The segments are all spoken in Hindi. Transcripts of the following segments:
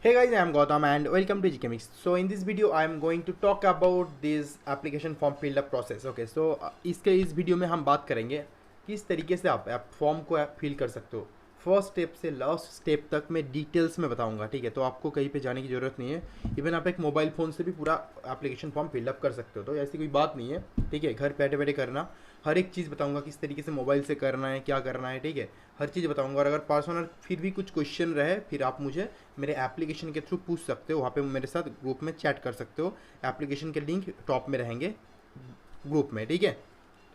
Hey guys, I am Gautam and welcome to GKMix. So in this video, I am going to talk about this application form fill up process. Okay, so इस वीडियो में हम बात करेंगे किस तरीके से आप फॉर्म को फिल कर सकते हो। फर्स्ट स्टेप से लास्ट स्टेप तक मैं डिटेल्स में बताऊंगा, ठीक है। तो आपको कहीं पे जाने की ज़रूरत नहीं है। इवन आप एक मोबाइल फ़ोन से भी पूरा एप्लीकेशन फॉर्म फिलअप कर सकते हो, तो ऐसी कोई बात नहीं है, ठीक है। घर बैठे बैठे करना, हर एक चीज़ बताऊंगा किस तरीके से मोबाइल से करना है, क्या करना है, ठीक है। हर चीज़ बताऊंगा। और अगर पर्सनल फिर भी कुछ क्वेश्चन रहे, फिर आप मुझे मेरे एप्लीकेशन के थ्रू पूछ सकते हो। वहाँ पे मेरे साथ ग्रुप में चैट कर सकते हो। एप्लीकेशन के लिंक टॉप में रहेंगे ग्रुप में, ठीक है।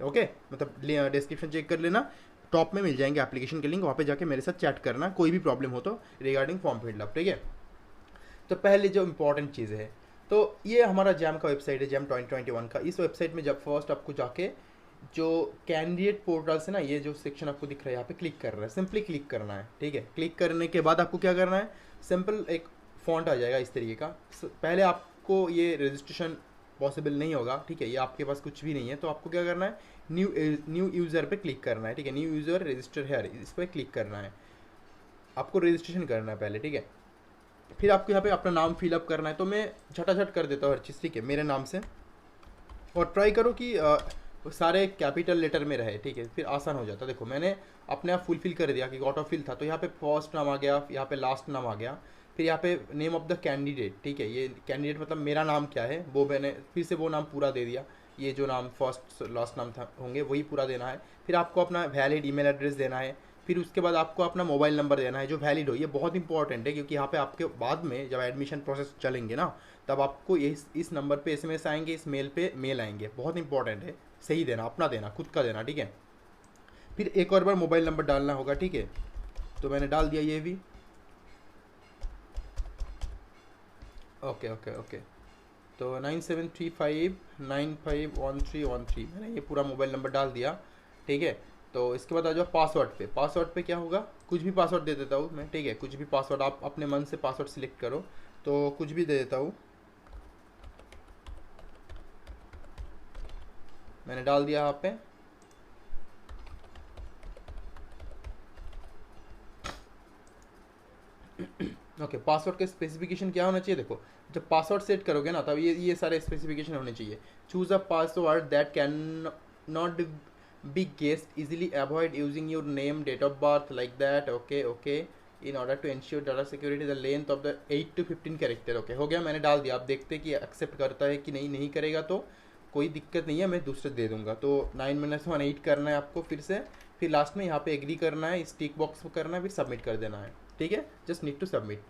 ओके, मतलब डिस्क्रिप्शन चेक कर लेना, टॉप में मिल जाएंगे एप्लीकेशन के लिंक। वहाँ पे जाके मेरे साथ चैट करना, कोई भी प्रॉब्लम हो तो रिगार्डिंग फॉर्म फिलअप, ठीक है। तो पहले जो इंपॉर्टेंट चीज़ है, तो ये हमारा जैम का वेबसाइट है, जैम 2021 का। इस वेबसाइट में जब फर्स्ट आपको जाके जो कैंडिडेट पोर्टल से ना, ये जो सेक्शन आपको दिख रहा है यहाँ पे क्लिक करना है, सिंपली क्लिक करना है, ठीक है। क्लिक करने के बाद आपको क्या करना है, सिंपल एक फॉन्ट आ जाएगा इस तरीके का। पहले आपको ये रजिस्ट्रेशन पॉसिबल नहीं होगा, ठीक है। ये आपके पास कुछ भी नहीं है, तो आपको क्या करना है, न्यू यूज़र पे क्लिक करना है, ठीक है। न्यू यूज़र रजिस्टर है, इस पर क्लिक करना है। आपको रजिस्ट्रेशन करना है पहले, ठीक है। फिर आपको यहाँ पे अपना नाम फिलअप करना है। तो मैं झटाझट कर देता हूँ हर चीज़, ठीक है, मेरे नाम से। और ट्राई करो कि सारे कैपिटल लेटर में रहे, ठीक है, फिर आसान हो जाता। देखो मैंने अपने आप फुलफिल कर दिया कि ऑटो फिल था, तो यहाँ पे फर्स्ट नाम आ गया, यहाँ पे लास्ट नाम आ गया, फिर यहाँ पे नेम ऑफ द कैंडिडेट, ठीक है। ये कैंडिडेट मतलब मेरा नाम क्या है वो मैंने फिर से वो नाम पूरा दे दिया। ये जो नाम फर्स्ट लास्ट नाम था होंगे वही पूरा देना है। फिर आपको अपना वैलिड ईमेल एड्रेस देना है। फिर उसके बाद आपको अपना मोबाइल नंबर देना है जो वैलिड हो। ये बहुत इंपॉर्टेंट है, क्योंकि यहाँ पे आपके बाद में जब एडमिशन प्रोसेस चलेंगे ना, तब आपको इस नंबर पे एसएमएस आएंगे, इस मेल पे मेल आएंगे। बहुत इंपॉर्टेंट है, सही देना, अपना देना, खुद का देना, ठीक है। फिर एक और बार मोबाइल नंबर डालना होगा, ठीक है। तो मैंने डाल दिया ये भी। Okay okay okay. तो 9735951313 मैंने ये पूरा मोबाइल नंबर डाल दिया, ठीक है। तो इसके बाद आ जाओ पासवर्ड पे। पासवर्ड पे क्या होगा, कुछ भी पासवर्ड दे देता हूँ मैं, ठीक है। कुछ भी पासवर्ड, आप अपने मन से पासवर्ड सिलेक्ट करो। तो कुछ भी दे देता हूँ, मैंने डाल दिया यहाँ पे। ओके, पासवर्ड का स्पेसिफिकेशन क्या होना चाहिए, देखो जब पासवर्ड सेट करोगे ना, तब ये सारे स्पेसिफिकेशन होने चाहिए। Choose a password that can not be guessed easily, avoid using your name, date of birth, like that. Okay okay. In order to ensure data security the length of the 8 to 15 character. Okay, हो गया, मैंने डाल दिया। आप देखते कि एक्सेप्ट करता है कि नहीं। नहीं करेगा तो कोई दिक्कत नहीं है, मैं दूसरे दे दूंगा। तो 9-1 8 करना है आपको फिर से। फिर लास्ट में यहाँ पे एग्री करना है, इस टिक बॉक्स को करना है, फिर सबमिट कर देना है, ठीक है। Just need to submit.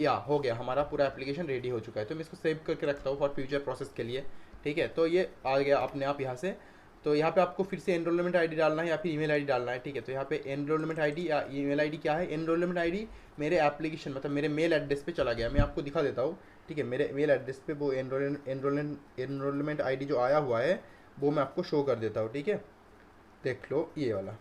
या हो गया, हमारा पूरा एप्लीकेशन रेडी हो चुका है। तो मैं इसको सेव करके रखता हूँ फॉर फ्यूचर प्रोसेस के लिए, ठीक है। तो ये आ गया अपने आप यहाँ से। तो यहाँ पे आपको फिर से एनरोलमेंट आईडी डालना है या फिर ईमेल आईडी डालना है, ठीक है। तो यहाँ पे एनरोलमेंट आईडी या ईमेल आईडी क्या है, एनरोलमेंट आईडी मेरे एप्लीकेशन मतलब मेरे मेल एड्रेस पे चला गया। मैं आपको दिखा देता हूँ, ठीक है। मेरे मेल एड्रेस पे वो एनरोलमेंट आईडी जो आया हुआ है वो मैं आपको शो कर देता हूँ, ठीक है। देख लो ये वाला।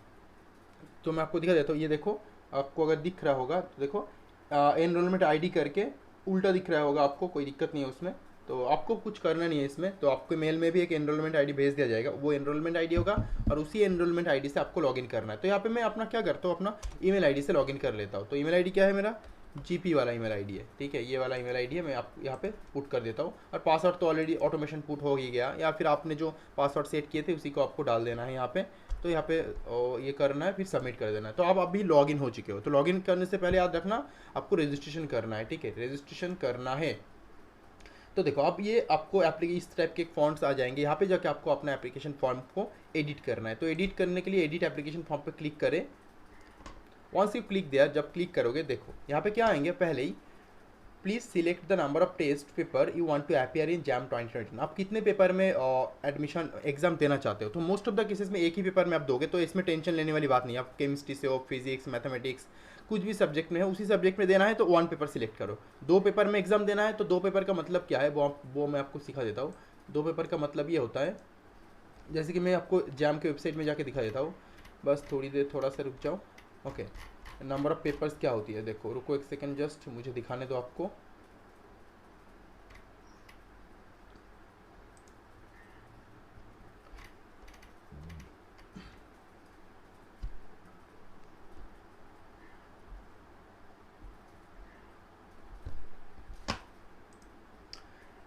तो मैं आपको दिखा देता हूँ, ये देखो, आपको अगर दिख रहा होगा तो देखो, एनरोलमेंट आईडी करके उल्टा दिख रहा होगा आपको, कोई दिक्कत नहीं है उसमें। तो आपको कुछ करना नहीं है इसमें। तो आपको मेल में भी एक एनरोलमेंट आईडी भेज दिया जाएगा, वो एनरोलमेंट आईडी होगा, और उसी एनरोलमेंट आईडी से आपको लॉगिन करना है। तो यहाँ पे मैं अपना क्या करता हूँ, अपना ईमेल आईडी से लॉगिन कर लेता हूँ। तो ईमेल आईडी क्या है मेरा, जीपी वाला ईमेल आईडी है, ठीक है। ये वाला ईमेल आईडी है, मैं आप यहाँ पे पुट कर देता हूँ। और पासवर्ड तो ऑलरेडी ऑटोमेशन पुट हो ही गया, या फिर आपने जो पासवर्ड सेट किए थे उसी को आपको डाल देना है यहाँ पे। तो यहाँ पे ये करना है, फिर सबमिट कर देना है। तो आप अभी लॉगिन हो चुके हो। तो लॉगिन करने से पहले याद रखना, आपको रजिस्ट्रेशन करना है, ठीक है। रजिस्ट्रेशन करना है। तो देखो अब ये आपको एप्लीकेशन इस टाइप के फॉन्ट्स आ जाएंगे। यहाँ पे जाके आपको अपना एप्लीकेशन फॉर्म को एडिट करना है। तो एडिट करने के लिए एडिट एप्लीकेशन फॉर्म पे क्लिक करें। वंस यू क्लिक देयर, जब क्लिक करोगे देखो यहाँ पे क्या आएंगे, पहले ही please select the number of test paper you want to appear in JAM 2021। आप कितने पेपर में एडमिशन एग्जाम देना चाहते हो। तो मोस्ट ऑफ द केसेस में एक ही पेपर में आप दोगे, तो इसमें टेंशन लेने वाली बात नहीं है। आप केमिस्ट्री से हो, फिजिक्स, मैथमेटिक्स, कुछ भी सब्जेक्ट में है, उसी सब्जेक्ट में देना है तो वन पेपर सिलेक्ट करो। दो पेपर में एग्जाम देना है तो दो पेपर का मतलब क्या है वो मैं आपको सिखा देता हूँ। दो पेपर का मतलब ये होता है, जैसे कि मैं आपको जैम के वेबसाइट में जाके दिखा देता हूँ। बस थोड़ी देर थोड़ा सा रुक जाओ। ओके, नंबर ऑफ पेपर्स क्या होती है, देखो रुको एक सेकेंड, जस्ट मुझे दिखाने दो आपको।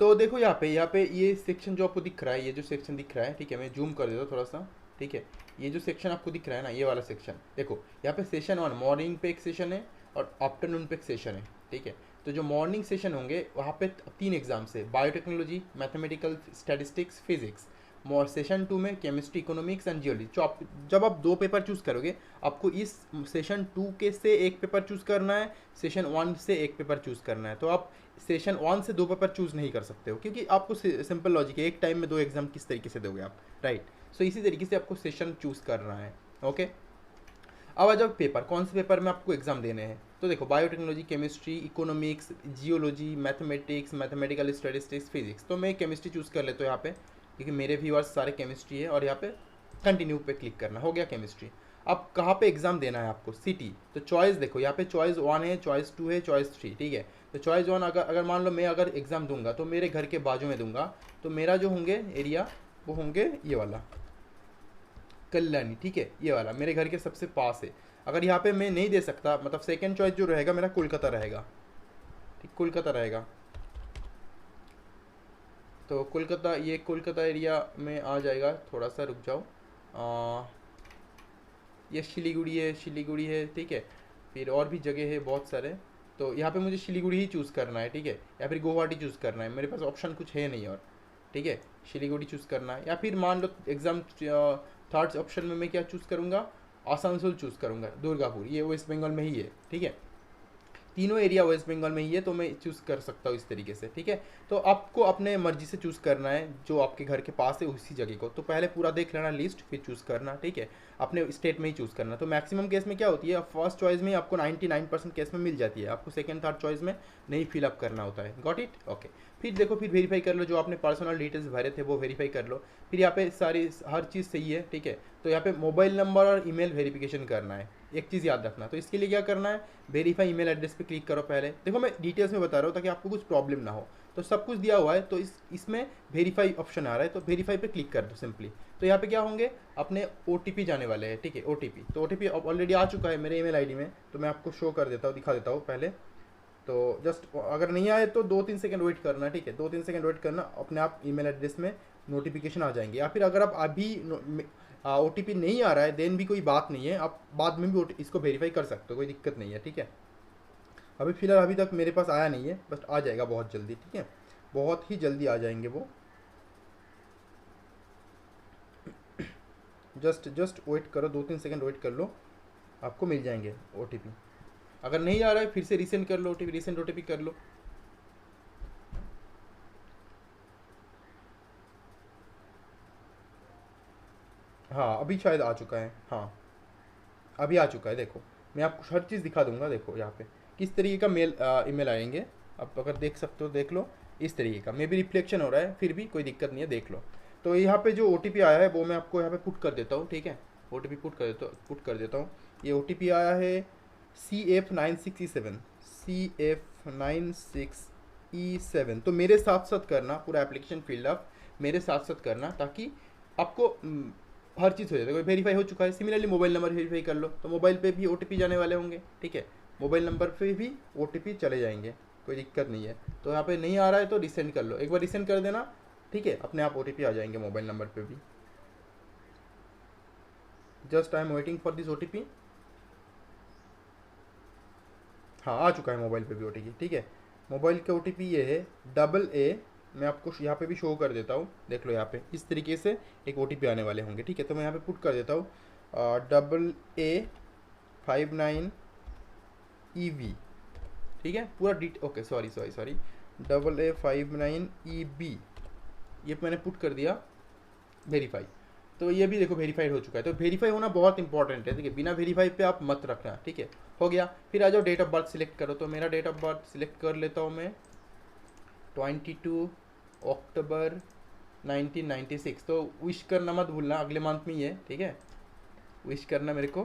तो देखो यहाँ पे ये सेक्शन जो आपको दिख रहा है, ये जो सेक्शन दिख रहा है, ठीक है, मैं जूम कर देता हूँ थोड़ा सा, ठीक है। ये जो सेक्शन आपको दिख रहा है ना, ये वाला सेक्शन देखो, यहाँ पे सेशन 1 मॉर्निंग पे एक सेशन है और आफ्टरनून पे एक सेशन है, ठीक है। तो जो मॉर्निंग सेशन होंगे वहाँ पे 3 एग्जाम्स है, बायोटेक्नोलॉजी, मैथमेटिकल स्टैटिस्टिक्स, फिजिक्स। मोर सेशन 2 में केमिस्ट्री, इकोनॉमिक्स एंड जियोलॉजी। जो आप जब आप 2 पेपर चूज़ करोगे, आपको इस सेशन 2 के से एक पेपर चूज़ करना है, सेशन 1 से एक पेपर चूज़ करना है। तो आप सेशन 1 से 2 पेपर चूज़ नहीं कर सकते हो, क्योंकि आपको सिंपल लॉजिक है, एक टाइम में 2 एग्जाम किस तरीके से दोगे आप, राइट। सो इसी तरीके से आपको सेशन चूज़ करना है, ओके। अब आ जाओ पेपर, कौन से पेपर में आपको एग्जाम देने हैं। तो देखो, biotechnology, chemistry, economics, geology, mathematics, mathematical statistics, physics. तो मैं केमिस्ट्री चूज़ कर लेता हूँ यहाँ पे, क्योंकि मेरे व्यूअर्स सारे केमिस्ट्री है। और यहाँ पे कंटिन्यू पे क्लिक करना, हो गया केमिस्ट्री। अब कहाँ पे एग्जाम देना है आपको, सिटी। तो चॉइस देखो, यहाँ पे चॉइस 1 है, चॉइस 2 है, चॉइस 3, ठीक है। तो चॉइस 1 अगर मान लो मैं अगर एग्ज़ाम दूंगा तो मेरे घर के बाजू में दूंगा, तो मेरा जो होंगे एरिया वो होंगे ये वाला कल्याणी, ठीक है, ये वाला मेरे घर के सबसे पास है। अगर यहाँ पे मैं नहीं दे सकता, मतलब सेकंड चॉइस जो रहेगा मेरा कोलकाता रहेगा, ठीक, कोलकाता रहेगा। तो कोलकाता, ये कोलकाता एरिया में आ जाएगा। थोड़ा सा रुक जाओ, ये शिलीगुड़ी है, ठीक है। फिर और भी जगह है बहुत सारे। तो यहाँ पे मुझे शिलीगुड़ी ही चूज़ करना है, ठीक है, या फिर गुवाहाटी चूज़ करना है, मेरे पास ऑप्शन कुछ है नहीं और, ठीक है। शिलीगुड़ी चूज़ करना है, या फिर मान लो एग्ज़ाम थर्ड ऑप्शन में मैं क्या चूज़ करूँगा, आसनसोल चूज़ करूँगा, दुर्गापुर, ये वेस्ट बंगाल में ही है, ठीक है। तीनों एरिया वेस्ट बंगाल में ही है, तो मैं चूज़ कर सकता हूँ इस तरीके से, ठीक है। तो आपको अपने मर्जी से चूज़ करना है जो आपके घर के पास है उसी जगह को। तो पहले पूरा देख लेना लिस्ट, फिर चूज़ करना, ठीक है। अपने स्टेट में ही चूज़ करना। तो मैक्सिमम केस में क्या होती है, फर्स्ट चॉइस में आपको 99% केस में मिल जाती है, आपको सेकंड थर्ड चॉइस में नहीं फिलअप करना होता है। Got it, okay. फिर देखो, फिर वेरीफाई कर लो, जो आपने पर्सनल डिटेल्स भरे थे वो वेरीफाई कर लो। फिर यहाँ पे सारी हर चीज़ सही है, ठीक है। तो यहाँ पे मोबाइल नंबर और ईमेल वेरिफिकेशन करना है, एक चीज़ याद रखना। तो इसके लिए क्या करना है, वेरीफाई ईमेल एड्रेस पे क्लिक करो पहले। देखो, मैं डिटेल्स में बता रहा हूँ ताकि आपको कुछ प्रॉब्लम ना हो। तो सब कुछ दिया हुआ है, तो इसमें वेरीफाई ऑप्शन आ रहा है, तो वेरीफाई पे क्लिक कर दो सिंपली। तो यहाँ पे क्या होंगे, अपने OTP जाने वाले हैं, ठीक है, OTP। तो OTP ऑलरेडी आ चुका है मेरे ईमेल आईडी में, तो मैं आपको शो कर देता हूँ, दिखा देता हूँ पहले। तो जस्ट अगर नहीं आए तो 2-3 सेकंड वेट करना, ठीक है, 2-3 सेकंड वेट करना, अपने आप ईमेल एड्रेस में नोटिफिकेशन आ जाएंगे। या फिर अगर आप अभी OTP नहीं आ रहा है देन भी कोई बात नहीं है, आप बाद में भी इसको वेरीफाई कर सकते हो, कोई दिक्कत नहीं है, ठीक है। अभी फ़िलहाल अभी तक मेरे पास आया नहीं है, बस आ जाएगा बहुत जल्दी, ठीक है, बहुत ही जल्दी आ जाएंगे वो। जस्ट वेट करो, 2-3 सेकंड वेट कर लो, आपको मिल जाएंगे OTP। अगर नहीं आ रहा है फिर से रीसेंड कर लो OTP, रीसेंड OTP कर लो। हाँ, अभी शायद आ चुका है, हाँ अभी आ चुका है। देखो, मैं आपको हर चीज़ दिखा दूंगा। देखो यहाँ पे किस तरीके का ईमेल आएंगे, आप अगर देख सकते हो देख लो। इस तरीके का मे भी रिफ्लेक्शन हो रहा है, फिर भी कोई दिक्कत नहीं है, देख लो। तो यहाँ पे जो OTP आया है वो मैं आपको यहाँ पे पुट कर देता हूँ, ठीक है। OTP पुट कर देता हूँ। ये OTP आया है CF96E7, CF96E7। तो मेरे साथ साथ करना, पूरा एप्लीकेशन फिलअप मेरे साथ साथ करना, ताकि आपको हर चीज़ हो जाए। कोई वेरीफाई हो चुका है। सिमिलरली मोबाइल नंबर वेरीफाई कर लो, तो मोबाइल पे भी OTP जाने वाले होंगे, ठीक है। मोबाइल नंबर पे भी OTP चले जाएंगे, कोई दिक्कत नहीं है। तो यहाँ पे नहीं आ रहा है तो रिसेंड कर लो, एक बार रिसेंड कर देना, ठीक है, अपने आप OTP आ जाएंगे मोबाइल नंबर पे भी। Just I am waiting for this OTP। हाँ, आ चुका है मोबाइल पे भी OTP, ठीक है। मोबाइल का OTP ये है AA, मैं आपको यहाँ पे भी शो कर देता हूँ, देख लो। यहाँ पे इस तरीके से एक OTP आने वाले होंगे, ठीक है। तो मैं यहाँ पे पुट कर देता हूँ AA59EV, ठीक है, पूरा ओके, सॉरी AA59EB, ये मैंने पुट कर दिया वेरीफाई। तो ये भी देखो वेरीफाइड हो चुका है। तो वेरीफाई होना बहुत इंपॉर्टेंट है, ठीक है, बिना वेरीफाई पे आप मत रखना, ठीक है। हो गया, फिर आ जाओ डेट ऑफ बर्थ सिलेक्ट करो। तो मेरा डेट ऑफ बर्थ सिलेक्ट कर लेता हूँ मैं, 22 अक्टूबर 1996। तो विश करना मत भूलना, अगले मंथ में ही है, ठीक है, विश करना मेरे को।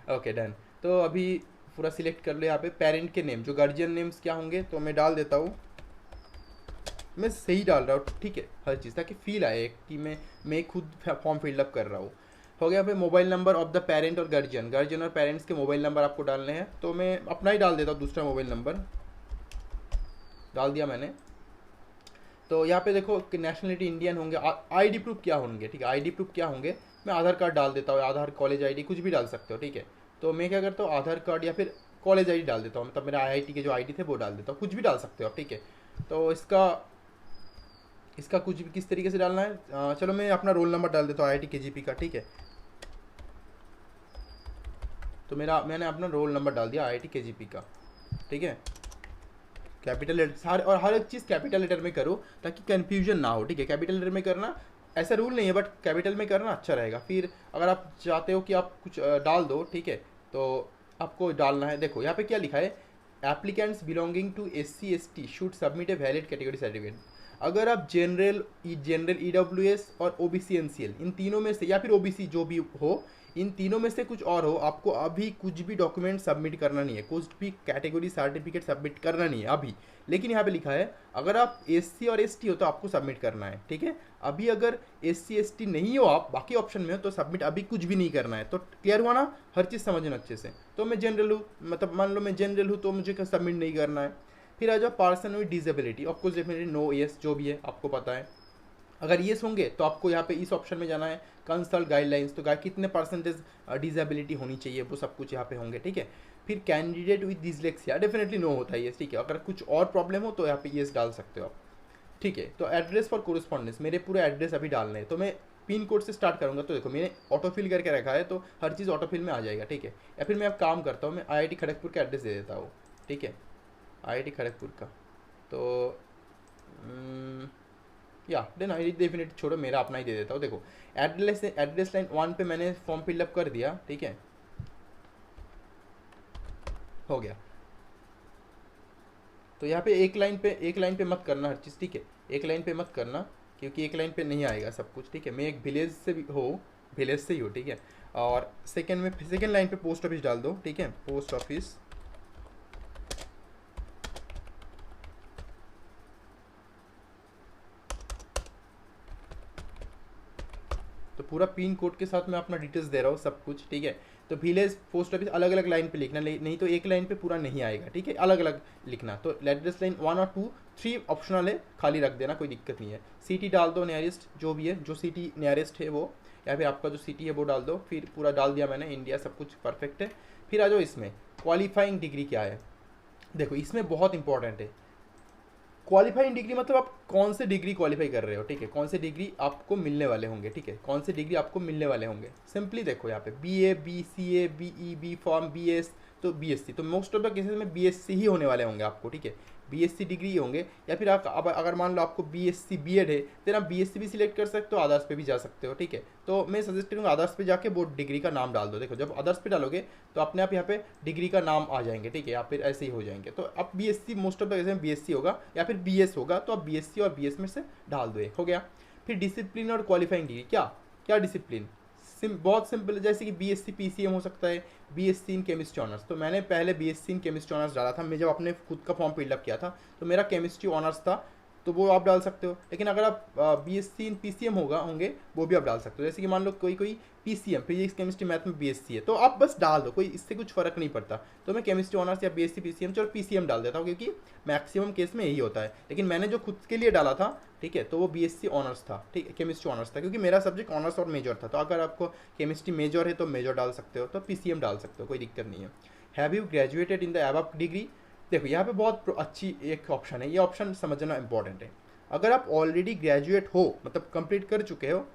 Okay, done. तो अभी पूरा सिलेक्ट कर लो। यहाँ पे पेरेंट के नेम, जो गार्जियन नेम्स क्या होंगे, तो मैं डाल देता हूँ, मैं सही डाल रहा हूँ, ठीक है, हर चीज़, ताकि फील आए कि मैं खुद फॉर्म फिलअप कर रहा हूँ। हो गया। फिर mobile number of the parent और गार्जियन और पेरेंट्स के मोबाइल नंबर आपको डालने हैं। तो मैं अपना ही डाल देता हूँ, दूसरा मोबाइल नंबर डाल दिया मैंने। तो यहाँ पे देखो कि नेशनलिटी इंडियन होंगे, आईडी प्रूफ क्या होंगे, ठीक है, आईडी प्रूफ क्या होंगे, मैं आधार कार्ड डाल देता हूँ, आधार कॉलेज आईडी कुछ भी डाल सकते हो, ठीक है। तो मैं क्या करता हूँ, आधार कार्ड या फिर कॉलेज आईडी डाल देता हूँ, मतलब मेरा आईआईटी के जो आईडी थे वो डाल देता हूँ, कुछ भी डाल सकते हो आप, ठीक है। तो इसका इसका कुछ भी किस तरीके से डालना है, चलो मैं अपना रोल नंबर डाल देता हूँ आईआईटी केजीपी का, ठीक है। तो मैंने अपना रोल नंबर डाल दिया आईआईटी केजीपी का, ठीक है। कैपिटल लेटर सारे, और हर एक चीज़ कैपिटल लेटर में करो ताकि कन्फ्यूजन ना हो, ठीक है। कैपिटल लेटर में करना ऐसा रूल नहीं है, बट कैपिटल में करना अच्छा रहेगा। फिर अगर आप चाहते हो कि आप कुछ डाल दो, ठीक है, तो आपको डालना है, देखो यहाँ पे क्या लिखा है, applicants belonging to SC/ST should submit a valid category certificate. अगर आप जनरल EWS और OBC NCL इन तीनों में से, या फिर OBC जो भी हो, इन तीनों में से कुछ और हो, आपको अभी कुछ भी डॉक्यूमेंट सबमिट करना नहीं है, कुछ भी कैटेगरी सर्टिफिकेट सबमिट करना नहीं है अभी। लेकिन यहाँ पे लिखा है अगर आप SC और ST हो तो आपको सबमिट करना है, ठीक है। अभी अगर SC/ST नहीं हो आप, बाकी ऑप्शन में हो, तो सबमिट अभी कुछ भी नहीं करना है। तो क्लियर हुआ ना, हर चीज़ समझना अच्छे से। तो मैं जनरल हूँ, मतलब मान लो मैं जनरल हूँ, तो मुझे सबमिट नहीं करना है। फिर आ जाओ person with disability, of course definitely no yes जो भी है आपको पता है। अगर येस होंगे तो आपको यहाँ पे इस ऑप्शन में जाना है, कंसल्ट गाइडलाइंस, तो कितने परसेंटेज डिसेबिलिटी होनी चाहिए वो सब कुछ यहाँ पे होंगे, ठीक है। फिर candidate with dyslexia, definitely no होता है ये, ठीक है। अगर कुछ और प्रॉब्लम हो तो यहाँ पे येस डाल सकते हो आप, ठीक है। तो एड्रेस फॉर कोरिस्पॉन्डेंस, मेरे पूरे एड्रेस अभी डालने हैं, तो मैं पिन कोड से स्टार्ट करूँगा। तो देखो मैंने ऑटोफिल करके रखा है, तो हर चीज़ ऑटोफिल में आ जाएगा, ठीक है। या फिर मैं अब काम करता हूँ, मैं IIT खड़गपुर का एड्रेस दे देता हूँ, ठीक है, IIT खड़गपुर का। तो या देन आई डेफिनेट छोड़ो, मेरा अपना ही दे देता हूँ। देखो एड्रेस लाइन 1 पे मैंने फॉर्म फिलअप कर दिया, ठीक है, हो गया। तो यहाँ पे एक लाइन पे मत करना हर चीज़, ठीक है, एक लाइन पे मत करना, क्योंकि एक लाइन पे नहीं आएगा सब कुछ, ठीक है। मैं एक विलेज से ही हो, ठीक है। और सेकेंड लाइन पे पोस्ट ऑफिस डाल दो, ठीक है, पोस्ट ऑफिस। तो पूरा पिन कोड के साथ मैं अपना डिटेल्स दे रहा हूँ सब कुछ, ठीक है। तो विलेज पोस्ट ऑफिस अलग अलग लाइन पे लिखना, नहीं तो एक लाइन पे पूरा नहीं आएगा, ठीक है, अलग अलग लिखना। तो एड्रेस लाइन 1 और 2 3 ऑप्शनल है, खाली रख देना, कोई दिक्कत नहीं है। सिटी डाल दो नियरेस्ट जो भी है, जो सिटी नियरेस्ट है वो, या फिर आपका जो सिटी है वो डाल दो। फिर पूरा डाल दिया मैंने, इंडिया, सब कुछ परफेक्ट है। फिर आ जाओ इसमें क्वालिफाइंग डिग्री क्या है, देखो इसमें बहुत इंपॉर्टेंट है। क्वालिफाइंग डिग्री मतलब आप कौन से डिग्री क्वालिफाई कर रहे हो, ठीक है, कौन से डिग्री आपको मिलने वाले होंगे, ठीक है, कौन से डिग्री आपको मिलने वाले होंगे। सिंपली देखो यहाँ पे BA BCA BE B.Pharm BS, तो BSc, तो मोस्ट ऑफ द केसेस में BSc ही होने वाले होंगे आपको, ठीक है, BSc डिग्री होंगे। या फिर आप अगर मान लो आपको BSc B.Ed है, फिर आप BSc भी सिलेक्ट कर सकते हो, अदर्स पे भी जा सकते हो, ठीक है। तो मैं सजेस्ट करूँगा अदर्स पे जाके वो डिग्री का नाम डाल दो। देखो जब अदर्स पे डालोगे तो अपने आप यहाँ पे डिग्री का नाम आ जाएंगे, ठीक है, या फिर ऐसे ही हो जाएंगे। तो अब BSc most of the cases में BSc होगा या फिर BS होगा, तो आप BSc और BS में से डाल दो, एक हो गया। फिर डिसिप्लिन और क्वालिफाइंग डिग्री, क्या क्या डिसिप्लिन, बहुत सिंपल है, जैसे कि BSc PCM हो सकता है, BSc इन केमिस्ट्री ऑनर्स। तो मैंने पहले BSc इन केमिस्ट्री ऑनर्स डाला था, मैं जब अपने खुद का फॉर्म फिलअप किया था तो मेरा केमिस्ट्री ऑनर्स था, तो वो आप डाल सकते हो। लेकिन अगर आप BSc इन PCM होंगे वो भी आप डाल सकते हो। जैसे कि मान लो कोई PCM फिजिक्स केमिस्ट्री मैथ में BSc है, तो आप बस डाल दो, कोई इससे कुछ फ़र्क नहीं पड़ता। तो मैं केमिस्ट्री ऑनर्स या BSc PCM चलो PCM डाल देता हूँ, क्योंकि मैक्सिमम केस में यही होता है। लेकिन मैंने जो खुद के लिए डाला था, ठीक है, तो वो BSc ऑनर्स था, ठीक है, केमिस्ट्री ऑनर्स था, क्योंकि मेरा सब्जेक्ट ऑनर्स और मेजर था। तो अगर आपको केमिस्ट्री मेजर है तो मेजर डाल सकते हो, तो PCM डाल सकते हो, कोई दिक्कत नहीं है। Have you graduated in the above degree, देखो यहाँ पे बहुत अच्छी एक ऑप्शन है, ये ऑप्शन समझना इंपॉर्टेंट है। अगर आप ऑलरेडी ग्रेजुएट हो, मतलब कंप्लीट कर चुके हो,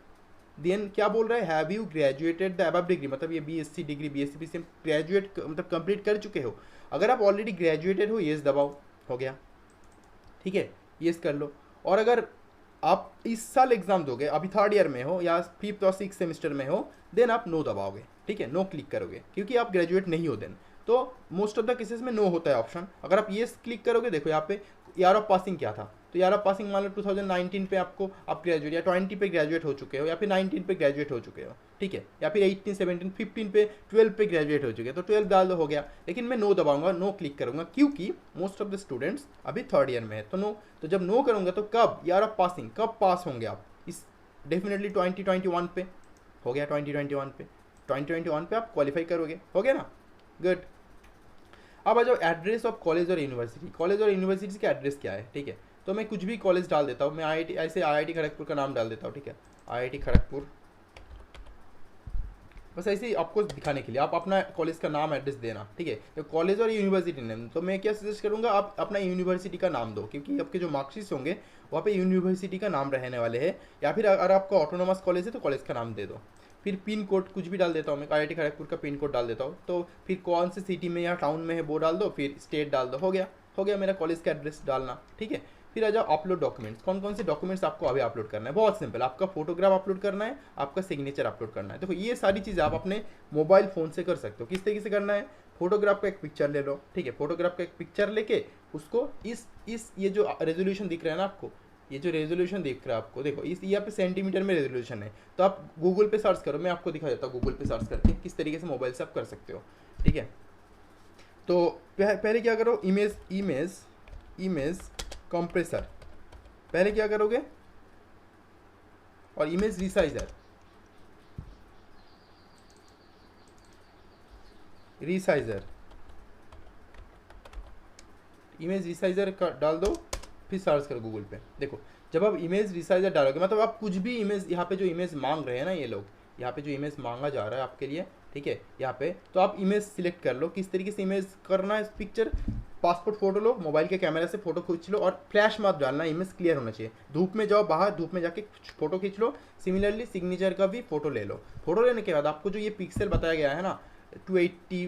देन क्या बोल रहा है, have you graduated the above degree, मतलब ये BSc degree BSc PCM graduate मतलब कंप्लीट कर चुके हो। अगर आप ऑलरेडी ग्रेजुएटेड हो, येस दबाओ, हो गया, ठीक है, येस कर लो। और अगर आप इस साल एग्जाम दोगे, अभी 3rd ईयर में हो या 5th और 6th सेमेस्टर में हो, देन आप नो दबाओगे, ठीक है, नो क्लिक करोगे, क्योंकि आप ग्रेजुएट नहीं हो देन। तो मोस्ट ऑफ द केसेस में नो होता है ऑप्शन। अगर आप येस क्लिक करोगे, देखो यहाँ पे ईयर ऑफ पासिंग क्या था, तो ईयर ऑफ पासिंग मान लो 2019 पे आपको आप ग्रेजुएट या 20 पे ग्रेजुएट हो चुके हो, या फिर 19 पे ग्रेजुएट हो चुके हो, ठीक है, या फिर 18 17 15 पे 12 पे ग्रेजुएट हो चुके हैं, तो 12 डाल दो, हो गया। लेकिन मैं नो दबाऊंगा, नो क्लिक करूंगा, क्योंकि मोस्ट ऑफ द स्टूडेंट्स अभी 3rd ईयर में है, तो नो। तो जब नो करूंगा तो कब, ईयर ऑफ पासिंग कब पास होंगे आप, इस डेफिनेटली 2021 पे, हो गया, 2021 पे आप क्वालिफाई करोगे, हो गया ना, गुड। अब आ जाओ एड्रेस ऑफ कॉलेज और यूनिवर्सिटी, कॉलेज और यूनिवर्सिटी का एड्रेस क्या है, ठीक है। तो मैं कुछ भी कॉलेज डाल देता हूँ, मैं IIT, ऐसे IIT खड़गपुर का नाम डाल देता हूँ, ठीक है, IIT खड़गपुर, बस ऐसे ही आपको दिखाने के लिए आप अपना कॉलेज का नाम एड्रेस देना, ठीक है, तो कॉलेज और यूनिवर्सिटी नेम। तो मैं क्या सजेस्ट करूँगा, आप अपना यूनिवर्सिटी का नाम दो, क्योंकि आपके जो मार्कशीट्स होंगे वहाँ पे यूनिवर्सिटी का नाम रहने वाले हैं, या फिर अगर आपका ऑटोनोमस कॉलेज है तो कॉलेज का नाम दे दो। फिर पिन कोड कुछ भी डाल देता हूँ मैं, IIT खड़गपुर का पिन कोड डाल देता हूँ, तो फिर कौन से सिटी में या टाउन में है वो डाल दो, फिर स्टेट डाल दो, हो गया मेरा कॉलेज का एड्रेस डालना, ठीक है। फिर आ जाओ अपलोड डॉक्यूमेंट्स, कौन कौन से डॉक्यूमेंट्स आपको अभी अपलोड करना है, बहुत सिंपल, आपका फोटोग्राफ अपलोड करना है, आपका सिग्नेचर अपलोड करना है। देखो ये सारी चीज़ें आप अपने मोबाइल फ़ोन से कर सकते हो। किस तरीके से करना है, फोटोग्राफ का एक पिक्चर ले लो, ठीक है, फोटोग्राफ का एक पिक्चर लेके उसको इस ये जो रेजोल्यूशन दिख रहा है ना आपको, ये जो रेजोल्यूशन दिख रहा है आपको, देखो इस यहाँ पे सेंटीमीटर में रेजोल्यूशन है, तो आप गूगल पे सर्च करो, मैं आपको दिखा देता हूँ गूगल पे सर्च करके किस तरीके से मोबाइल से आप कर सकते हो, ठीक है। तो पहले क्या करो, इमेज कंप्रेसर, पहले क्या करोगे, और इमेज रिसाइजर, इमेज रिसाइजर का डाल दो, फिर सर्च करो गूगल पे। देखो जब आप इमेज रिसाइजर डालोगे, मतलब आप कुछ भी इमेज, यहाँ पे जो इमेज मांग रहे हैं ना ये लोग, यहाँ पे जो इमेज मांगा जा रहा है आपके लिए, ठीक है, यहाँ पे तो आप इमेज सिलेक्ट कर लो, किस तरीके से इमेज करना है, पिक्चर पासपोर्ट फोटो लो, मोबाइल के कैमरा से फोटो खींच लो, और फ्लैश मत डालना, इमेज क्लियर होना चाहिए। धूप में जाओ बाहर, धूप में जाके फोटो खींच लो। सिमिलरली सिग्नेचर का भी फोटो ले लो। फोटो लेने के बाद आपको जो ये पिक्सल बताया गया है ना 280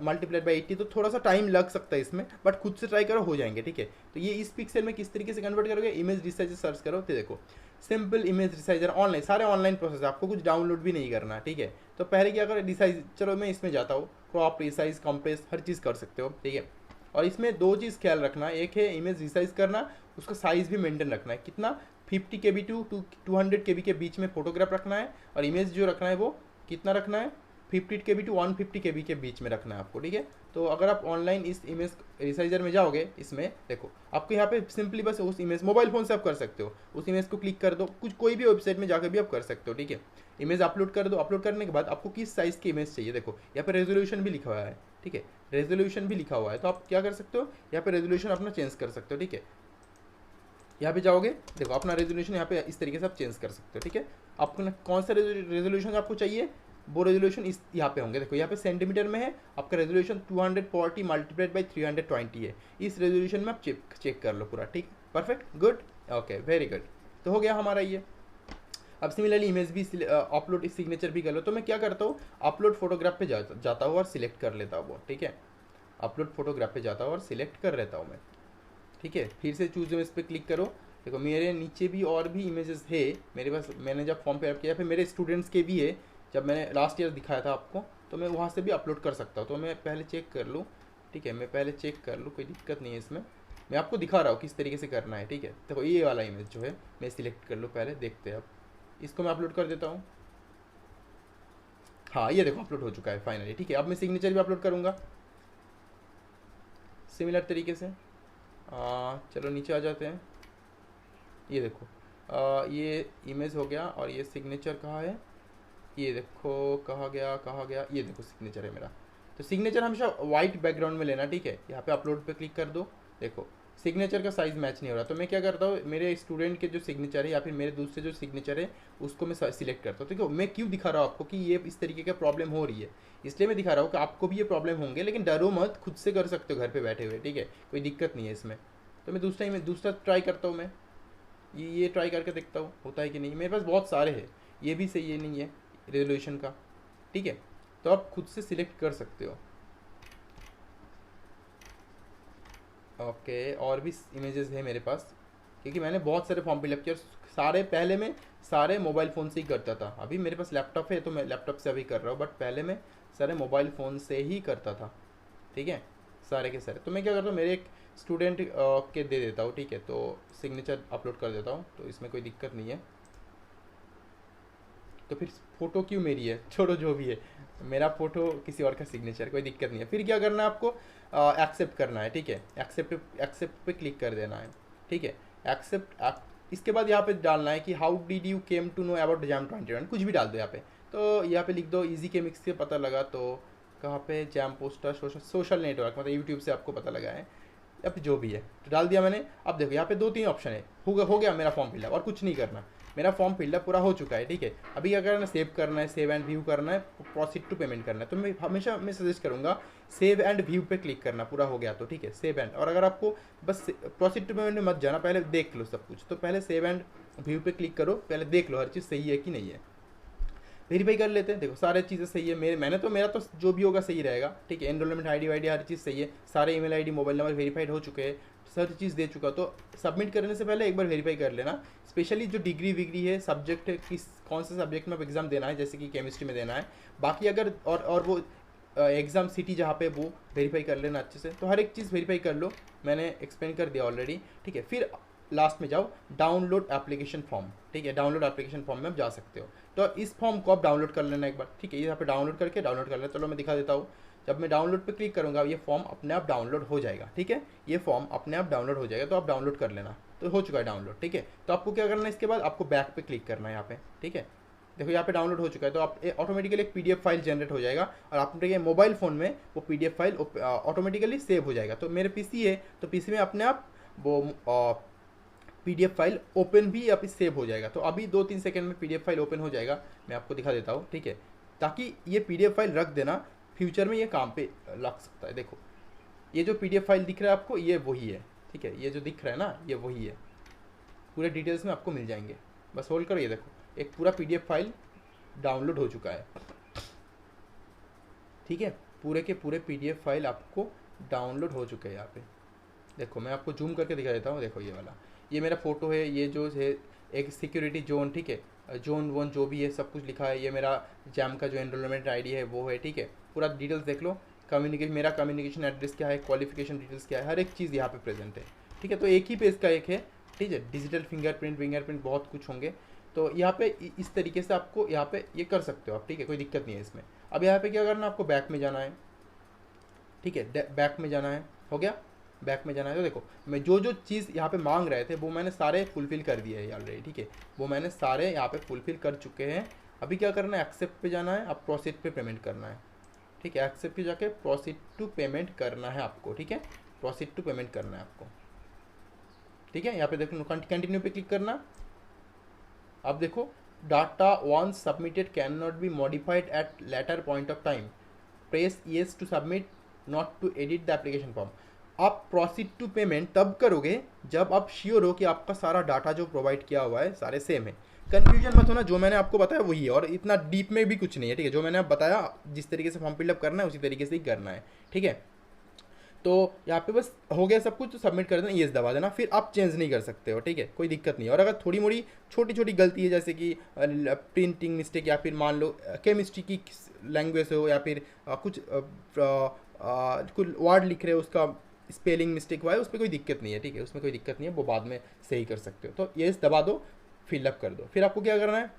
मल्टीप्लाइड बाई 80, तो थोड़ा सा टाइम लग सकता है इसमें, बट खुद से ट्राई करो, हो जाएंगे, ठीक है। तो ये इस पिक्सल में किस तरीके से कन्वर्ट करोगे, इमेज रिसाइजर सर्च करो, तो देखो सिंपल इमेज रिसाइजर ऑनलाइन, सारे ऑनलाइन प्रोसेस है, आपको कुछ डाउनलोड भी नहीं करना, ठीक है। तो पहले क्या करो, रिसाइज, चलो मैं इसमें जाता हूँ, क्रॉप, रिसाइज, कंप्रेस, हर चीज़ कर सकते हो, ठीक है। और इसमें दो चीज़ ख्याल रखना, एक है इमेज रिसाइज करना, उसका साइज़ भी मेंटेन रखना है, कितना 50 KB टू 200 KB के बीच में फोटोग्राफ रखना है, और इमेज जो रखना है वो कितना रखना है, 50 KB टू 150 KB के बीच में रखना है आपको, ठीक है। तो अगर आप ऑनलाइन इस इमेज रिसाइजर में जाओगे, इसमें देखो आपको यहाँ पे सिंपली बस उस इमेज, मोबाइल फ़ोन से आप कर सकते हो, उस इमेज को क्लिक कर दो, कुछ कोई भी वेबसाइट में जाकर भी आप कर सकते हो, ठीक है। इमेज अपलोड कर दो, अपलोड करने के बाद आपको किस साइज़ की इमेज चाहिए, देखो यहाँ पे रेजोल्यूशन भी लिखा हुआ है, ठीक है, रेजोल्यूशन भी लिखा हुआ है, तो आप क्या कर सकते हो, यहाँ पे रेजोल्यूशन अपना चेंज कर सकते हो, ठीक है। यहाँ पे जाओगे, देखो अपना रेजोल्यूशन यहाँ पे इस तरीके से आप चेंज कर सकते हो, ठीक है। आपको कौन सा रेजोल्यूशन आपको चाहिए, वो रेजोल्यूशन इस यहाँ पे होंगे, देखो यहाँ पे सेंटीमीटर में है, आपका रेजोल्यूशन 240 मल्टीप्लाइड बाई 320 है, इस रेजोल्यूशन में आप चेक कर लो पूरा, ठीक, perfect, good, okay, very good. तो हो गया हमारा ये। अब सिमिलरली इमेज भी अपलोड सिग्नेचर भी कर लो, तो मैं क्या करता हूँ, अपलोड फोटोग्राफ पे जाता हूँ और सिलेक्ट कर लेता हूँ वो, ठीक है, अपलोड फोटोग्राफ पे जाता हूँ और सिलेक्ट कर लेता हूँ मैं, ठीक है। फिर से चूज इमेज पे क्लिक करो, देखो मेरे नीचे भी और भी इमेजेस है मेरे पास, मैंने जब फॉर्म पे अप किया, फिर मेरे स्टूडेंट्स के भी है, जब मैंने लास्ट ईयर दिखाया था आपको, तो मैं वहाँ से भी अपलोड कर सकता हूँ। तो मैं पहले चेक कर लूँ, ठीक है, मैं पहले चेक कर लूँ, कोई दिक्कत नहीं है इसमें, मैं आपको दिखा रहा हूँ किस तरीके से करना है, ठीक है। देखो ये वाला इमेज जो है मैं सिलेक्ट कर लूँ, पहले देखते हैं, अब इसको मैं अपलोड कर देता हूँ। हाँ ये देखो अपलोड हो चुका है फाइनली, ठीक है। अब मैं सिग्नेचर भी अपलोड करूँगा सिमिलर तरीके से। चलो नीचे आ जाते हैं, ये देखो ये इमेज हो गया, और ये सिग्नेचर कहाँ है, ये देखो कहाँ गया, ये देखो सिग्नेचर है मेरा। तो सिग्नेचर हमेशा वाइट बैकग्राउंड में लेना, ठीक है। यहाँ पे अपलोड पे क्लिक कर दो, देखो सिग्नेचर का साइज़ मैच नहीं हो रहा, तो मैं क्या करता हूँ, मेरे स्टूडेंट के जो सिग्नेचर है या फिर मेरे दूसरे जो सिग्नेचर है उसको मैं सिलेक्ट करता हूँ। देखो मैं क्यों दिखा रहा हूँ आपको कि ये इस तरीके का प्रॉब्लम हो रही है, इसलिए मैं दिखा रहा हूँ कि आपको भी ये प्रॉब्लम होंगे, लेकिन डरो मत, खुद से कर सकते हो घर पर बैठे हुए, ठीक है, कोई दिक्कत नहीं है इसमें। तो मैं दूसरा ट्राई करता हूँ, मैं ये ट्राई करके देखता हूँ होता है कि नहीं। मेरे पास बहुत सारे हैं, ये भी सही है नहीं है रेजोल्यूशन का, ठीक है। तो आप खुद से सिलेक्ट कर सकते हो, ओके। और भी इमेजेस है मेरे पास, क्योंकि मैंने बहुत सारे फॉर्म फिलअप किया, सारे पहले मैं सारे मोबाइल फ़ोन से ही करता था, अभी मेरे पास लैपटॉप है तो मैं लैपटॉप से अभी कर रहा हूँ, बट पहले मैं सारे मोबाइल फ़ोन से ही करता था, ठीक है, सारे के सारे। तो मैं क्या करता हूँ, मेरे एक स्टूडेंट के दे देता हूँ, ठीक है, तो सिग्नेचर अपलोड कर देता हूँ, तो इसमें कोई दिक्कत नहीं है। तो फिर फ़ोटो क्यों मेरी है, छोड़ो जो भी है, मेरा फ़ोटो किसी और का सिग्नेचर, कोई दिक्कत नहीं है। फिर क्या करना है आपको, एक्सेप्ट करना है, ठीक है, एक्सेप्ट पे क्लिक कर देना है, ठीक है, एक्सेप्ट। इसके बाद यहाँ पे डालना है कि how did you came to know about JAM 21, कुछ भी डाल दो यहाँ पे। तो यहाँ पे लिख दो इजी केमिक्स से पता लगा, तो कहाँ पे, जैम पोस्टर सोशल नेटवर्क, मतलब यूट्यूब से आपको पता लगा है, या फिर जो भी है, तो डाल दिया मैंने। अब देखो यहाँ पे 2-3 ऑप्शन है, हो गया मेरा फॉर्म फिलअप, और कुछ नहीं करना, मेरा फॉर्म फिलअप पूरा हो चुका है, ठीक है। अभी क्या करना है, सेव करना है, सेव एंड व्यू करना है, प्रोसीड टू पेमेंट करना है। तो मैं हमेशा सजेस्ट करूँगा सेव एंड व्यू पे क्लिक करना, पूरा हो गया तो ठीक है, सेव एंड। और अगर आपको बस प्रोसीड टू पेमेंट में मत जाना, पहले देख लो सब कुछ, तो पहले सेव एंड व्यू पे क्लिक करो, पहले देख लो हर चीज़ सही है कि नहीं है। वेरीफाई कर लेते हैं, देखो सारे चीज़ें सही है, मेरा तो जो भी होगा सही रहेगा, ठीक है। एनरोलमेंट आईडी वाईडी हर चीज़ सही है, सारे email ID mobile number verified हो चुके हैं, हर चीज़ दे चुका। तो सबमिट करने से पहले एक बार वेरीफाई कर लेना, स्पेशली जो डिग्री विग्री है, सब्जेक्ट किस कौन से सब्जेक्ट में एग्ज़ाम देना है, जैसे कि केमिस्ट्री में देना है। बाकी अगर और वो एग्ज़ाम सिटी जहाँ पे, वो वेरीफाई कर लेना अच्छे से। तो हर एक चीज़ वेरीफाई कर लो, मैंने एक्सप्लेन कर दिया ऑलरेडी, ठीक है। फिर लास्ट में जाओ डाउनलोड एप्लीकेशन फॉर्म, ठीक है, डाउनलोड एप्लीकेशन फॉर्म में आप जा सकते हो। तो इस फॉर्म को आप डाउनलोड कर लेना एक बार, ठीक है। यहाँ पे डाउनलोड कर लेना, चलो मैं दिखा देता हूँ। जब मैं डाउनलोड पे क्लिक करूँगा, ये फॉर्म अपने आप डाउनलोड हो जाएगा, ठीक है। ये फॉर्म अपने आप डाउनलोड हो जाएगा, तो आप डाउनलोड कर लेना। तो हो चुका है डाउनलोड, ठीक है। तो आपको क्या करना है, इसके बाद आपको बैक पे क्लिक करना है यहाँ पे, ठीक है। देखो यहाँ पे डाउनलोड हो चुका है, तो आप ऑटोमेटिकली एक पीडीएफ फाइल जनरेट हो जाएगा, और आपके मोबाइल फ़ोन में वो पीडीएफ फाइल ऑटोमेटिकली सेव हो जाएगा। तो मेरे पीसी है, तो पीसी में अपने आप वो पीडीएफ फाइल ओपन भी या फिर सेव हो जाएगा। तो अभी 2-3 सेकंड में पीडीएफ फाइल ओपन हो जाएगा, मैं आपको दिखा देता हूँ, ठीक है। ताकि ये पीडीएफ फाइल रख देना, फ्यूचर में ये काम पे लग सकता है। देखो ये जो पीडीएफ फाइल दिख रहा है आपको, ये वही है, ठीक है। ये जो दिख रहा है ना, ये वही है, पूरे डिटेल्स में आपको मिल जाएंगे। बस होल्ड करो, ये देखो एक पूरा पीडीएफ फाइल डाउनलोड हो चुका है, ठीक है। पूरे के पूरे पीडीएफ फाइल आपको डाउनलोड हो चुके हैं यहाँ पे। देखो मैं आपको जूम करके दिखा देता हूँ, देखो ये वाला, ये मेरा फ़ोटो है, ये जो है एक सिक्योरिटी जोन, ठीक है, जोन 1 जो भी है सब कुछ लिखा है। ये मेरा जैम का जो एनरोलमेंट आईडी है वो है, ठीक है। पूरा डिटेल्स देख लो, मेरा कम्युनिकेशन एड्रेस क्या है, क्वालिफिकेशन डिटेल्स क्या है, हर एक चीज़ यहाँ पे प्रेजेंट है, ठीक है। तो एक ही पेज का एक है, ठीक है। डिजिटल फिंगरप्रिंट बहुत कुछ होंगे। तो यहाँ पे इस तरीके से आपको यहाँ पे ये कर सकते हो आप, ठीक है, कोई दिक्कत नहीं है इसमें। अब यहाँ पे क्या करना, आपको बैक में जाना है, ठीक है, बैक में जाना है, हो गया, बैक में जाना है। तो देखो मैं जो चीज़ यहाँ पे मांग रहे थे वो मैंने सारे फुलफ़िल कर दिए हैं ऑलरेडी, ठीक है। वो मैंने सारे यहाँ पे फुलफ़िल कर चुके हैं। अभी क्या करना है, एक्सेप्ट पे जाना है, अब प्रोसीड पे पेमेंट करना है, ठीक है। एक्सेप्ट पे जाके प्रोसीड टू पेमेंट करना है आपको, ठीक है। प्रोसीड टू पेमेंट करना है आपको, ठीक है। यहाँ पे देखो कंटिन्यू पे क्लिक करना। अब देखो data once submitted can not be modified at later point of time, press yes to submit, not to edit the application form. आप प्रोसीड टू पेमेंट तब करोगे जब आप श्योर हो कि आपका सारा डाटा जो प्रोवाइड किया हुआ है सारे सेम है। कन्फ्यूजन मत होना, जो मैंने आपको बताया वही है, और इतना डीप में भी कुछ नहीं है, ठीक है। जो मैंने बताया जिस तरीके से फॉर्म फिलअप करना है उसी तरीके से ही करना है, ठीक है। तो यहाँ पे बस हो गया सब कुछ, तो सबमिट कर देना, येस दबा देना, फिर आप चेंज नहीं कर सकते हो, ठीक है, कोई दिक्कत नहीं है। और अगर थोड़ी मोड़ी छोटी छोटी गलती है, जैसे कि प्रिंटिंग मिस्टेक, या फिर मान लो केमिस्ट्री की लैंग्वेज हो, या फिर कुछ वर्ड लिख रहे हो उसका स्पेलिंग मिस्टेक हुआ है, उस पर कोई दिक्कत नहीं है, ठीक है, उसमें कोई दिक्कत नहीं है, वो बाद में सही कर सकते हो। तो येस दबा दो, फिलअप कर दो। फिर आपको क्या करना है,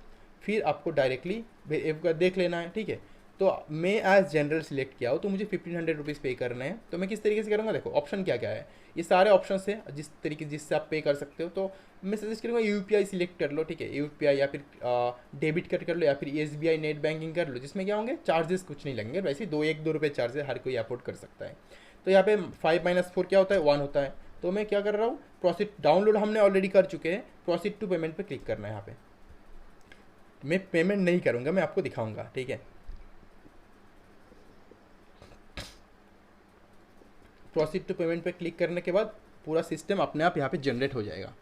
फिर आपको डायरेक्टली देख लेना है, ठीक है। तो मैं एज जनरल सिलेक्ट किया हो, तो मुझे 1500 रुपीज़ पे करने हैं। तो मैं किस तरीके से करूँगा, देखो ऑप्शन क्या क्या है, ये सारे ऑप्शन है जिससे आप पे कर सकते हो। तो मैं सजेस्ट करूँगा यूपीआई सिलेक्ट कर लो, ठीक है, यूपीआई, या फिर डेबिट कार्ड कर लो, या फिर एसबीआई नेट बैंकिंग कर लो, जिसमें क्या होंगे चार्जेस कुछ नहीं लगेंगे, वैसे 1-2 रुपये चार्जेस हर कोई अफोर्ड कर सकता है। तो यहाँ पे 5 - 4 क्या होता है, 1 होता है। तो मैं क्या कर रहा हूँ, प्रोसीड डाउनलोड हमने ऑलरेडी कर चुके हैं, प्रोसीड टू पेमेंट पे क्लिक करना है। यहाँ पे मैं पेमेंट नहीं करूँगा, मैं आपको दिखाऊंगा, ठीक है। प्रोसीड टू पेमेंट पे क्लिक करने के बाद पूरा सिस्टम अपने आप यहाँ पे जनरेट हो जाएगा।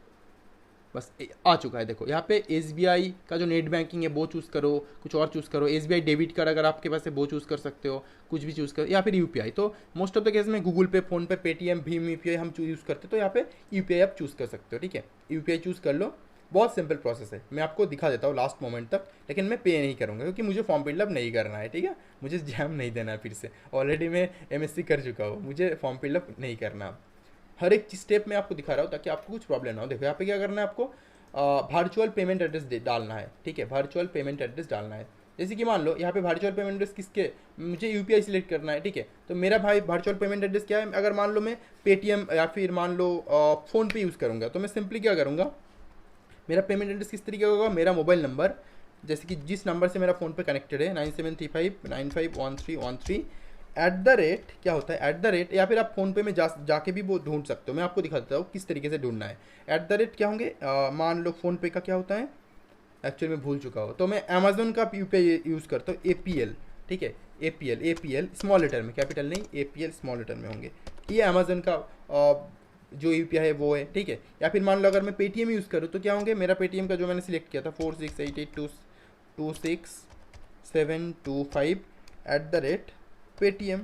बस आ चुका है, देखो यहाँ पे एसबीआई का जो नेट बैंकिंग है वो चूज़ करो, कुछ और चूज़ करो। एसबीआई डेबिट कार्ड अगर आपके पास है वो चूज़ कर सकते हो, कुछ भी चूज़ करो, या फिर यूपीआई। तो मोस्ट ऑफ द केस में गूगल पे, फोन पे, पेटीएम, भीम यूपीआई हम यूज़ करते, तो यहाँ पे यूपीआई आप चूज़ कर सकते हो, ठीक है। यूपीआई चूज़ कर लो, बहुत सिंपल प्रोसेस है, मैं आपको दिखा देता हूँ लास्ट मोमेंट तक। लेकिन मैं पे नहीं करूँगा क्योंकि मुझे फॉर्म फिलअप नहीं करना है, ठीक है। मुझे जैम नहीं देना है फिर से, ऑलरेडी मैं एमएससी कर चुका हूँ, मुझे फॉर्म फिलअप नहीं करना। हर एक स्टेप में आपको दिखा रहा हूँ ताकि आपको कुछ प्रॉब्लम ना हो। देखो यहाँ पे क्या करना है, आपको वर्चुअल पेमेंट एड्रेस डालना है, ठीक है, वर्चुअल पेमेंट एड्रेस डालना है। जैसे कि मान लो यहाँ पे वर्चुअल पेमेंट एड्रेस किसके, मुझे यूपीआई सिलेक्ट करना है, ठीक है। तो मेरा भाई वर्चुअल पेमेंट एड्रेस क्या है, अगर मान लो मैं पेटीएम या फिर मान लो फ़ोन पे यूज़ करूँगा, तो मैं सिंपली क्या करूँगा, मेरा पेमेंट एड्रेस किस तरीके का होगा, मेरा मोबाइल नंबर, जैसे कि जिस नंबर से मेरा फ़ोन पे कनेक्टेड है 9735951313, एट द रेट क्या होता है, एट द रेट, या फिर आप फ़ोनपे में जाके भी वो ढूंढ सकते हो। मैं आपको दिखा देता हूँ किस तरीके से ढूंढना है। एट द रेट क्या होंगे, मान लो फ़ोनपे का क्या होता है, एक्चुअली मैं भूल चुका हूँ, तो मैं अमेजोन का यूपीआई यूज़ करता हूँ, APL, ठीक है, APL स्मॉल लेटर में, कैपिटल नहीं, APL स्मॉल लेटर में होंगे। ये अमेजोन का जो यूपीआई है वो है, ठीक है। या फिर मान लो अगर मैं पेटीएम यूज़ करूँ तो क्या होंगे, मेरा पेटीएम का जो मैंने सिलेक्ट किया था 4688262725 @पेटीएम,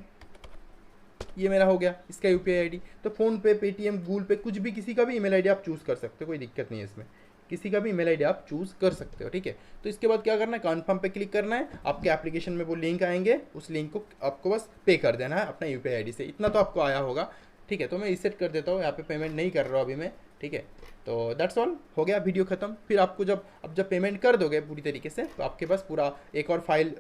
ये मेरा हो गया इसका यूपीआई आईडी। तो फ़ोनपे, पेटीएम, गूगल पे, कुछ भी, किसी का भी ईमेल आईडी आप चूज़ कर सकते हो, कोई दिक्कत नहीं है इसमें, किसी का भी ईमेल आईडी आप चूज़ कर सकते हो, ठीक है। तो इसके बाद क्या करना है, कन्फर्म पे क्लिक करना है, आपके एप्लीकेशन में वो लिंक आएंगे, उस लिंक को आपको बस पे कर देना है अपना यूपीआई आईडी से। इतना तो आपको आया होगा, ठीक है। तो मैं रीसेट कर देता हूँ, यहाँ पे पेमेंट नहीं कर रहा हूँ अभी मैं, ठीक है। तो दैट्स ऑल, हो गया वीडियो ख़त्म। फिर आपको जब पेमेंट कर दोगे पूरी तरीके से, तो आपके पास पूरा एक और फाइल,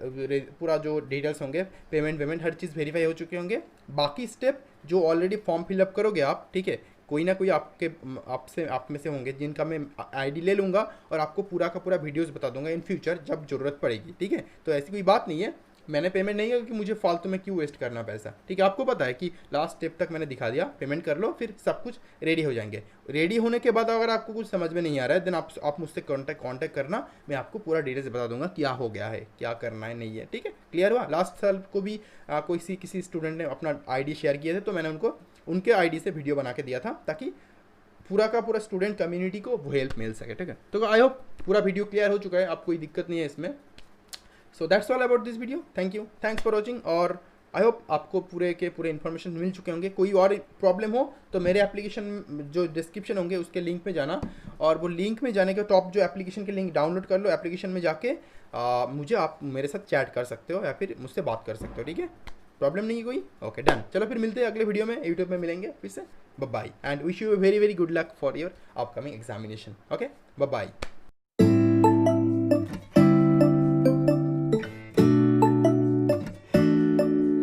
पूरा जो डिटेल्स होंगे, पेमेंट हर चीज़ वेरीफाई हो चुके होंगे। बाकी स्टेप जो ऑलरेडी फॉर्म फिलअप करोगे आप, ठीक है, कोई ना कोई आप में से होंगे जिनका मैं आईडी ले लूँगा और आपको पूरा का पूरा वीडियोस बता दूंगा इन फ्यूचर जब ज़रूरत पड़ेगी, ठीक है। तो ऐसी कोई बात नहीं है, मैंने पेमेंट नहीं किया कि मुझे फालतू में क्यों वेस्ट करना पैसा, ठीक है। आपको पता है कि लास्ट स्टेप तक मैंने दिखा दिया, पेमेंट कर लो, फिर सब कुछ रेडी हो जाएंगे। रेडी होने के बाद अगर आपको कुछ समझ में नहीं आ रहा है, देन आप मुझसे कॉन्टैक्ट करना, मैं आपको पूरा डिटेल्स बता दूंगा क्या हो गया है, क्या करना है, नहीं है, ठीक है। क्लियर हुआ। लास्ट साल को भी किसी स्टूडेंट ने अपना आईडी शेयर किए थे, तो मैंने उनको उनके आईडी से वीडियो बना के दिया था, ताकि पूरा का पूरा स्टूडेंट कम्युनिटी को वो हेल्प मिल सके, ठीक है। तो आई होप पूरा वीडियो क्लियर हो चुका है, आपको कोई दिक्कत नहीं है इसमें। So that's all about this video, thank you, thanks for watching. और आई होप आपको पूरे के पूरे इन्फॉर्मेशन मिल चुके होंगे। कोई और प्रॉब्लम हो तो मेरे एप्लीकेशन जो डिस्क्रिप्शन होंगे उसके लिंक में जाना, और वो लिंक में जाने के टॉप जो एप्लीकेशन के लिंक डाउनलोड कर लो, एप्लीकेशन में जाके आप मेरे साथ चैट कर सकते हो या फिर मुझसे बात कर सकते हो, ठीक है। प्रॉब्लम नहीं है कोई, ओके डन। चलो फिर मिलते हैं अगले वीडियो में, यूट्यूब में मिलेंगे फिर से। Bye bye and wish you very very good luck for your upcoming examination, okay, bye bye.